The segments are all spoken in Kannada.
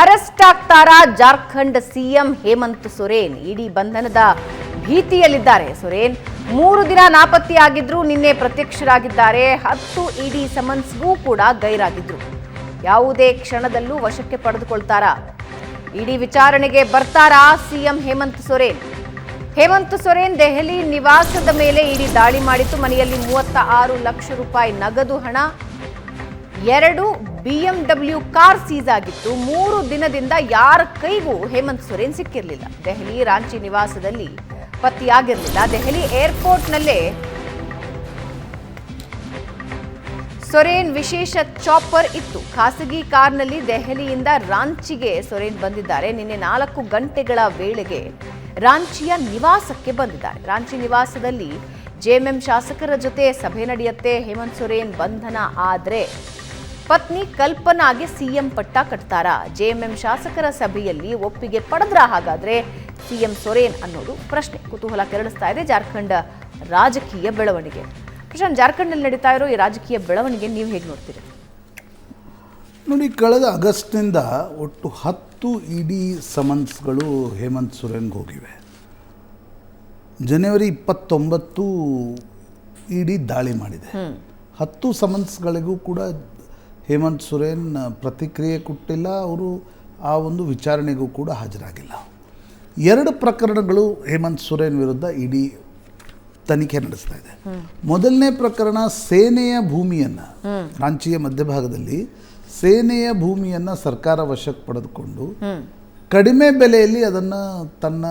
ಅರೆಸ್ಟ್ ಆಗ್ತಾರಾ ಜಾರ್ಖಂಡ್ ಸಿಎಂ ಹೇಮಂತ್ ಸೊರೇನ್? ಇಡಿ ಬಂಧನದ ಭೀತಿಯಲ್ಲಿದ್ದಾರೆ ಸೊರೇನ್. 3 ದಿನ ನಾಪತ್ತೆಯಾಗಿದ್ರು, ನಿನ್ನೆ ಪ್ರತ್ಯಕ್ಷರಾಗಿದ್ದಾರೆ. 10 ಇಡಿ ಸಮನ್ಸ್ಗೂ ಕೂಡ ಗೈರಾಗಿದ್ರು. ಯಾವುದೇ ಕ್ಷಣದಲ್ಲೂ ವಶಕ್ಕೆ ಪಡೆದುಕೊಳ್ತಾರಾ? ಇಡಿ ವಿಚಾರಣೆಗೆ ಬರ್ತಾರಾ ಸಿಎಂ ಹೇಮಂತ್ ಸೊರೇನ್? ಹೇಮಂತ್ ಸೊರೇನ್ ದೆಹಲಿ ನಿವಾಸದ ಮೇಲೆ ಇಡಿ ದಾಳಿ ಮಾಡಿತ್ತು. ಮನೆಯಲ್ಲಿ 36 ಲಕ್ಷ ರೂಪಾಯಿ ನಗದು ಹಣ, 2 BMW ಕಾರ್ ಸೀಸ್ ಆಗಿತ್ತು. 3 ದಿನದಿಂದ ಯಾರ ಕೈಗೂ ಹೇಮಂತ್ ಸೊರೇನ್ ಸಿಕ್ಕಿರಲಿಲ್ಲ. ದೆಹಲಿ ರಾಂಚಿ ನಿವಾಸದಲ್ಲಿ ಪತ್ತೆಯಾಗಿರಲಿಲ್ಲ. ದೆಹಲಿ ಏರ್ಪೋರ್ಟ್ನಲ್ಲೇ ಸೊರೇನ್ ವಿಶೇಷ ಚಾಪರ್ ಇತ್ತು. ಖಾಸಗಿ ಕಾರ್ನಲ್ಲಿ ದೆಹಲಿಯಿಂದ ರಾಂಚಿಗೆ ಸೊರೇನ್ ಬಂದಿದ್ದಾರೆ. ನಿನ್ನೆ 4 ಗಂಟೆಗಳ ವೇಳೆಗೆ ರಾಂಚಿಯ ನಿವಾಸಕ್ಕೆ ಬಂದಿದ್ದಾರೆ. ರಾಂಚಿ ನಿವಾಸದಲ್ಲಿ ಜೆಎಂಎಂ ಶಾಸಕರ ಜೊತೆ ಸಭೆ ನಡೆಯುತ್ತೆ. ಹೇಮಂತ್ ಸೊರೇನ್ ಬಂಧನ ಆದ್ರೆ ಪತ್ನಿ ಕಲ್ಪನಾಗೆ ಸಿಎಂ ಪಟ್ಟ ಕಟ್ತಾರಾ? ಜೆಎಂಎಂ ಶಾಸಕರ ಸಭೆಯಲ್ಲಿ ಒಪ್ಪಿಗೆ ಪಡೆದ್ರ ಹಾಗಾದ್ರೆ ಸಿಎಂ ಸೊರೇನ್ ಅನ್ನೋದು ಪ್ರಶ್ನೆ ಕುತೂಹಲ ಕೆರಳಿಸ್ತಾ ಇದೆ. ಜಾರ್ಖಂಡ್ ರಾಜಕೀಯ ಬೆಳವಣಿಗೆ. ಪ್ರಶಾಂತ್, ಜಾರ್ಖಂಡ್ನಲ್ಲಿ ನಡೀತಾ ಇರೋ ಈ ರಾಜಕೀಯ ಬೆಳವಣಿಗೆ ನೀವು ಹೇಗೆ ನೋಡ್ತೀರಿ? ನೋಡಿ, ಕಳೆದ ಆಗಸ್ಟ್ನಿಂದ ಒಟ್ಟು 10 ಇಡಿ ಸಮನ್ಸ್ಗಳು ಹೇಮಂತ್ ಸೊರೇನ್ಗೆ ಹೋಗಿವೆ. ಜನವರಿ 29 ಇಡಿ ದಾಳಿ ಮಾಡಿದೆ. 10 ಸಮನ್ಸ್ಗಳಿಗೂ ಕೂಡ ಹೇಮಂತ್ ಸೊರೇನ್ ಪ್ರತಿಕ್ರಿಯೆ ಕೊಟ್ಟಿಲ್ಲ. ಅವರು ಆ ಒಂದು ವಿಚಾರಣೆಗೂ ಕೂಡ ಹಾಜರಾಗಿಲ್ಲ. 2 ಪ್ರಕರಣಗಳು ಹೇಮಂತ್ ಸೊರೇನ್ ವಿರುದ್ಧ ಇಡಿ ತನಿಖೆ ನಡೆಸ್ತಾ ಇದೆ. ಮೊದಲನೇ ಪ್ರಕರಣ ಸೇನೆಯ ಭೂಮಿಯನ್ನು, ರಾಂಚಿಯ ಮಧ್ಯಭಾಗದಲ್ಲಿ ಸೇನೆಯ ಭೂಮಿಯನ್ನು ಸರ್ಕಾರ ವಶಕ್ಕೆ ಪಡೆದುಕೊಂಡು ಕಡಿಮೆ ಬೆಲೆಯಲ್ಲಿ ಅದನ್ನು ತನ್ನ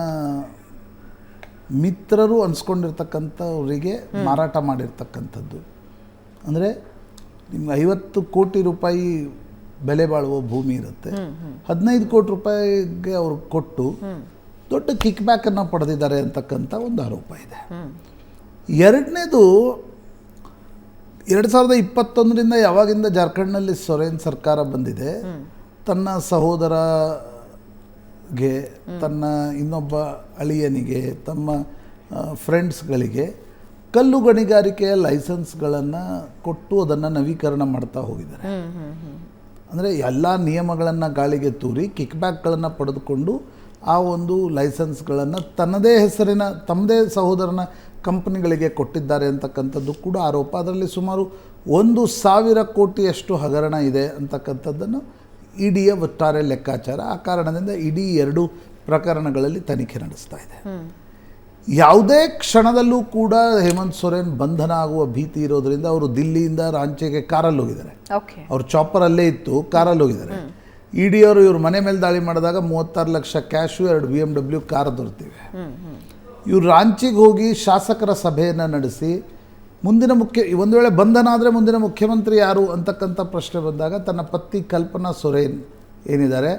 ಮಿತ್ರರು ಅನ್ಸ್ಕೊಂಡಿರ್ತಕ್ಕಂಥವರಿಗೆ ಮಾರಾಟ ಮಾಡಿರ್ತಕ್ಕಂಥದ್ದು. ಅಂದರೆ ನಿಮ್ಗೆ 50 ಕೋಟಿ ರೂಪಾಯಿ ಬೆಲೆ ಬಾಳುವ ಭೂಮಿ ಇರುತ್ತೆ, 15 ಕೋಟಿ ರೂಪಾಯಿಗೆ ಅವರು ಕೊಟ್ಟು ದೊಡ್ಡ ಕಿಕ್ ಬ್ಯಾಕನ್ನು ಪಡೆದಿದ್ದಾರೆ ಅಂತಕ್ಕಂಥ ಒಂದು ಆರೋಪ ಇದೆ. ಎರಡನೇದು, 2021ರಿಂದ ಯಾವಾಗಿಂದ ಜಾರ್ಖಂಡ್ನಲ್ಲಿ ಸೊರೇನ್ ಸರ್ಕಾರ ಬಂದಿದೆ, ತನ್ನ ಸಹೋದರಗೆ, ತನ್ನ ಇನ್ನೊಬ್ಬ ಅಳಿಯನಿಗೆ, ತಮ್ಮ ಫ್ರೆಂಡ್ಸ್ಗಳಿಗೆ ಕಲ್ಲು ಗಣಿಗಾರಿಕೆಯ ಲೈಸೆನ್ಸ್ಗಳನ್ನು ಕೊಟ್ಟು ಅದನ್ನು ನವೀಕರಣ ಮಾಡ್ತಾ ಹೋಗಿದ್ದಾರೆ. ಅಂದರೆ ಎಲ್ಲ ನಿಯಮಗಳನ್ನು ಗಾಳಿಗೆ ತೂರಿ ಕಿಕ್ ಬ್ಯಾಕ್ಗಳನ್ನು ಪಡೆದುಕೊಂಡು ಆ ಒಂದು ಲೈಸೆನ್ಸ್ಗಳನ್ನು ತನ್ನದೇ ಹೆಸರಿನ, ತಮ್ಮದೇ ಸಹೋದರನ ಕಂಪನಿಗಳಿಗೆ ಕೊಟ್ಟಿದ್ದಾರೆ ಅಂತಕ್ಕಂಥದ್ದು ಕೂಡ ಆರೋಪ. ಅದರಲ್ಲಿ ಸುಮಾರು 1,000 ಕೋಟಿಯಷ್ಟು ಹಗರಣ ಇದೆ ಅಂತಕ್ಕಂಥದ್ದನ್ನು ಇಡಿಯ ಒಟ್ಟಾರೆ ಲೆಕ್ಕಾಚಾರ. ಆ ಕಾರಣದಿಂದ ಇಡಿ 2 ಪ್ರಕರಣಗಳಲ್ಲಿ ತನಿಖೆ ನಡೆಸ್ತಾ ಇದೆ. ಯಾವುದೇ ಕ್ಷಣದಲ್ಲೂ ಕೂಡ ಹೇಮಂತ್ ಸೊರೇನ್ ಬಂಧನ ಆಗುವ ಭೀತಿ ಇರೋದ್ರಿಂದ ಅವರು ದಿಲ್ಲಿಯಿಂದ ರಾಂಚಿಗೆ ಕಾರಲ್ಲಿ ಹೋಗಿದ್ದಾರೆ. ಅವ್ರ ಚಾಪರಲ್ಲೇ ಇತ್ತು, ಕಾರಲ್ಲಿ ಹೋಗಿದ್ದಾರೆ. ಇಡಿ ಅವರು ಇವ್ರ ಮನೆ ಮೇಲೆ ದಾಳಿ ಮಾಡಿದಾಗ 36 ಲಕ್ಷ ಕ್ಯಾಶು, 2 BMW ಕಾರ್ ದೊರೆತಿವೆ. ಇವ್ರು ರಾಂಚಿಗೆ ಹೋಗಿ ಶಾಸಕರ ಸಭೆಯನ್ನು ನಡೆಸಿ ಒಂದು ವೇಳೆ ಬಂಧನ ಆದರೆ ಮುಂದಿನ ಮುಖ್ಯಮಂತ್ರಿ ಯಾರು ಅಂತಕ್ಕಂಥ ಪ್ರಶ್ನೆ ಬಂದಾಗ ತನ್ನ ಪತ್ನಿ ಕಲ್ಪನಾ ಸೊರೇನ್ ಏನಿದ್ದಾರೆ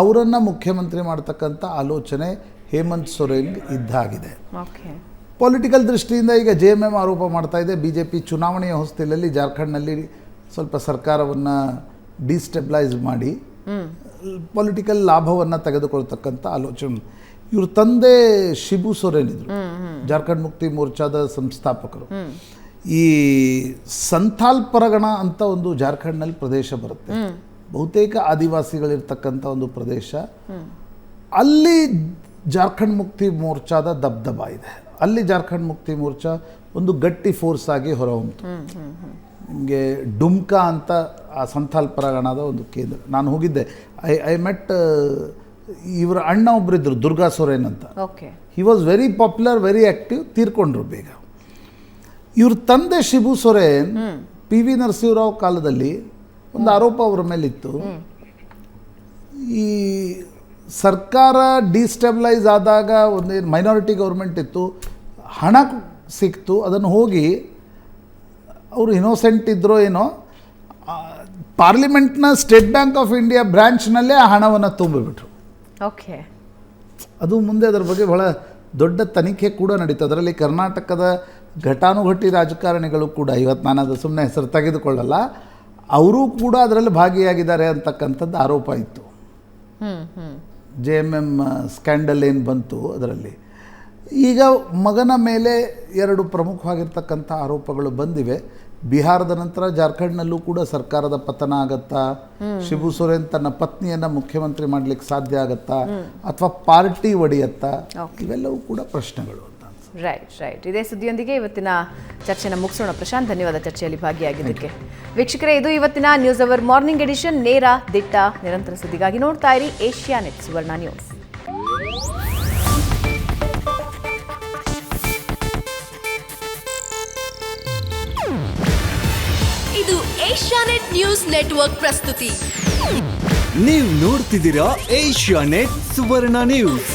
ಅವರನ್ನು ಮುಖ್ಯಮಂತ್ರಿ ಮಾಡ್ತಕ್ಕಂಥ ಆಲೋಚನೆ ಹೇಮಂತ್ ಸೊರೇನ್ಗೆ ಇದ್ದಾಗಿದೆ. ಪೊಲಿಟಿಕಲ್ ದೃಷ್ಟಿಯಿಂದ ಈಗ ಜೆಎಂಎಂ ಆರೋಪ ಮಾಡ್ತಾ ಇದೆ, BJP ಚುನಾವಣೆಯ ಹೊಸ್ತಿಲಲ್ಲಿ ಜಾರ್ಖಂಡ್ನಲ್ಲಿ ಸ್ವಲ್ಪ ಸರ್ಕಾರವನ್ನು ಡಿಸ್ಟೆಬಿಲೈಸ್ ಮಾಡಿ ಪೊಲಿಟಿಕಲ್ ಲಾಭವನ್ನು ತೆಗೆದುಕೊಳ್ತಕ್ಕಂಥ ಆಲೋಚನೆ. ಇವ್ರ ತಂದೆ ಶಿಬು ಸೊರೇನ್ ಇದ್ರು, ಜಾರ್ಖಂಡ್ ಮುಕ್ತಿ ಮೋರ್ಚಾದ ಸಂಸ್ಥಾಪಕರು. ಈ ಸಂಥಾಲ್ ಪರಗಣ ಅಂತ ಒಂದು ಜಾರ್ಖಂಡ್ನಲ್ಲಿ ಪ್ರದೇಶ ಬರುತ್ತೆ, ಬಹುತೇಕ ಆದಿವಾಸಿಗಳಿರ್ತಕ್ಕಂಥ ಒಂದು ಪ್ರದೇಶ. ಅಲ್ಲಿ ಜಾರ್ಖಂಡ್ ಮುಕ್ತಿ ಮೋರ್ಚಾದ ದಬ್ದಬಾ ಇದೆ. ಅಲ್ಲಿ ಜಾರ್ಖಂಡ್ ಮುಕ್ತಿ ಮೋರ್ಚಾ ಒಂದು ಗಟ್ಟಿ ಫೋರ್ಸ್ ಆಗಿ ಹೊರಹೊಮ್ಮಿತು. ನಿಮಗೆ ಡುಮ್ಕಾ ಅಂತ ಆ ಸಂಥಾಲ್ ಪರಗಣದ ಒಂದು ಕೇಂದ್ರ. ನಾನು ಹೋಗಿದ್ದೆ, ಐ ಮೆಟ್ ಇವರ ಅಣ್ಣ ಒಬ್ಬರಿದ್ದರು, ದುರ್ಗಾ ಸೊರೇನ್ ಅಂತ. He was very popular, very active. ತೀರ್ಕೊಂಡ್ರು ಬೇಗ. ಇವ್ರ ತಂದೆ ಶಿಬು ಸೊರೇನ್ PV ನರಸಿಂಹರಾವ್ ಕಾಲದಲ್ಲಿ ಒಂದು ಆರೋಪ ಅವರ ಮೇಲಿತ್ತು. ಈ ಸರ್ಕಾರ ಡಿಸ್ಟೆಬಿಲೈಸ್ ಆದಾಗ ಒಂದೇನು ಮೈನಾರಿಟಿ ಗೌರ್ಮೆಂಟ್ ಇತ್ತು, ಹಣ ಸಿಕ್ತು, ಅದನ್ನು ಹೋಗಿ ಅವರು ಇನ್ನೋಸೆಂಟ್ ಇದ್ರೋ ಏನೋ ಪಾರ್ಲಿಮೆಂಟ್ನ ಸ್ಟೇಟ್ ಬ್ಯಾಂಕ್ ಆಫ್ ಇಂಡಿಯಾ ಬ್ರ್ಯಾಂಚ್ನಲ್ಲೇ ಆ ಹಣವನ್ನು ತುಂಬಿಬಿಟ್ರು. ಅದು ಮುಂದೆ ಅದರ ಬಗ್ಗೆ ಬಹಳ ದೊಡ್ಡ ತನಿಖೆ ಕೂಡ ನಡೀತು. ಅದರಲ್ಲಿ ಕರ್ನಾಟಕದ ಘಟಾನುಘಟಿ ರಾಜಕಾರಣಿಗಳು ಕೂಡ, ಇವತ್ತು ನಾನು ಅದು ಸುಮ್ಮನೆ ಹೆಸರು ತೆಗೆದುಕೊಳ್ಳಲ್ಲ, ಅವರೂ ಕೂಡ ಅದರಲ್ಲಿ ಭಾಗಿಯಾಗಿದ್ದಾರೆ ಅಂತಕ್ಕಂಥದ್ದು ಆರೋಪ ಇತ್ತು. JMM ಸ್ಕ್ಯಾಂಡಲ್ ಏನು ಬಂತು ಅದರಲ್ಲಿ. ಈಗ ಮಗನ ಮೇಲೆ 2 ಪ್ರಮುಖವಾಗಿರ್ತಕ್ಕಂಥ ಆರೋಪಗಳು ಬಂದಿವೆ. ಬಿಹಾರದ ನಂತರ ಜಾರ್ಖಂಡ್ನಲ್ಲೂ ಕೂಡ ಸರ್ಕಾರದ ಪತನ ಆಗತ್ತಾ, ಶಿಬು ಸೊರೇನ್ ತನ್ನ ಪತ್ನಿಯನ್ನ ಮುಖ್ಯಮಂತ್ರಿ ಮಾಡ್ಲಿಕ್ಕೆ ಸಾಧ್ಯ ಆಗತ್ತಾ, ಅಥವಾ ಪಾರ್ಟಿ ಒಡೆಯತ್ತಾ, ಇವೆಲ್ಲವೂ ಕೂಡ ಪ್ರಶ್ನೆಗಳು ಅಂತ ಅನ್ಸುತ್ತೆ. ರೈಟ್. ಇದೇ ಸುದ್ದಿಯೊಂದಿಗೆ ಇವತ್ತಿನ ಚರ್ಚೆನ ಮುಗಿಸೋಣ. ಪ್ರಶಾಂತ್, ಧನ್ಯವಾದ ಚರ್ಚೆಯಲ್ಲಿ ಭಾಗಿಯಾಗಿದ್ದಕ್ಕೆ. ವೀಕ್ಷಕರೇ, ಇದು ಇವತ್ತಿನ ನ್ಯೂಸ್ ಅವರ್ ಮಾರ್ನಿಂಗ್ ಎಡಿಷನ್. ನೇರ, ದಿಟ್ಟ, ನಿರಂತರ ಸುದ್ದಿಗಾಗಿ ನೋಡ್ತಾ ಇರಿ ಏಷ್ಯಾನೆಟ್ ಸುವರ್ಣ ನ್ಯೂಸ್. ಇದು ಏಷ್ಯಾನೆಟ್ ನ್ಯೂಸ್ ನೆಟ್ವರ್ಕ್ ಪ್ರಸ್ತುತಿ. ನೀವು ನೋಡ್ತಿದ್ದೀರಾ ಏಷ್ಯಾನೆಟ್ ಸುವರ್ಣ ನ್ಯೂಸ್.